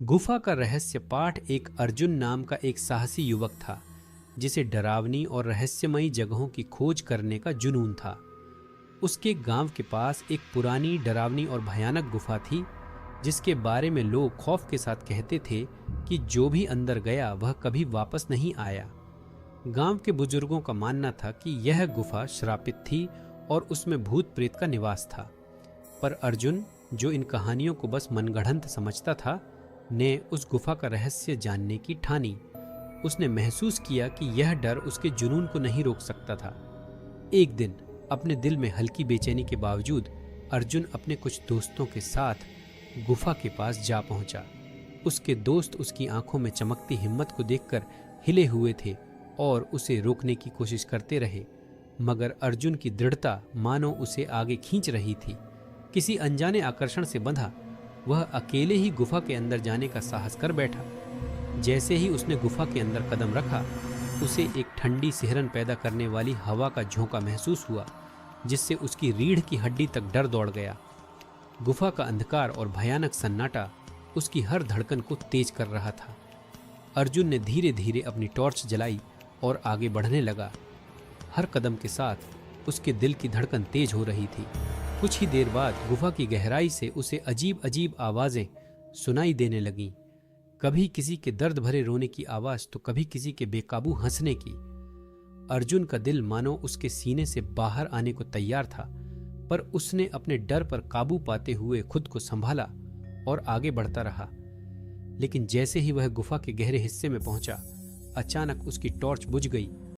गुफा का रहस्य पाठ एक अर्जुन नाम का एक साहसी युवक था जिसे डरावनी और रहस्यमयी जगहों की खोज करने का जुनून था। उसके गांव के पास एक पुरानी डरावनी और भयानक गुफा थी जिसके बारे में लोग खौफ के साथ कहते थे कि जो भी अंदर गया वह कभी वापस नहीं आया। गांव के बुजुर्गों का मानना था कि यह गुफा श्रापित थी और उसमें भूत प्रेत का निवास था। पर अर्जुन, जो इन कहानियों को बस मनगढ़ंत समझता था, ने उस गुफा का रहस्य जानने की ठानी। उसने महसूस किया कि यह डर उसके जुनून को नहीं रोक सकता था। एक दिन अपने दिल में हल्की बेचैनी के बावजूद अर्जुन अपने कुछ दोस्तों के साथ गुफा के पास जा पहुंचा। उसके दोस्त उसकी आंखों में चमकती हिम्मत को देखकर हिले हुए थे और उसे रोकने की कोशिश करते रहे, मगर अर्जुन की दृढ़ता मानो उसे आगे खींच रही थी। किसी अनजाने आकर्षण से बंधा वह अकेले ही गुफा के अंदर जाने का साहस कर बैठा। जैसे ही उसने गुफा के अंदर कदम रखा, उसे एक ठंडी सिहरन पैदा करने वाली हवा का झोंका महसूस हुआ जिससे उसकी रीढ़ की हड्डी तक डर दौड़ गया। गुफा का अंधकार और भयानक सन्नाटा उसकी हर धड़कन को तेज कर रहा था। अर्जुन ने धीरे धीरे अपनी टॉर्च जलाई और आगे बढ़ने लगा। हर कदम के साथ उसके दिल की धड़कन तेज हो रही थी। कुछ ही देर बाद गुफा की गहराई से उसे अजीब अजीब आवाजें सुनाई देने लगीं। कभी किसी के दर्द भरे रोने की आवाज तो कभी किसी के बेकाबू हंसने की। अर्जुन का दिल मानो उसके सीने से बाहर आने को तैयार था, पर उसने अपने डर पर काबू पाते हुए खुद को संभाला और आगे बढ़ता रहा। लेकिन जैसे ही वह गुफा के गहरे हिस्से में पहुंचा, अचानक उसकी टॉर्च बुझ गई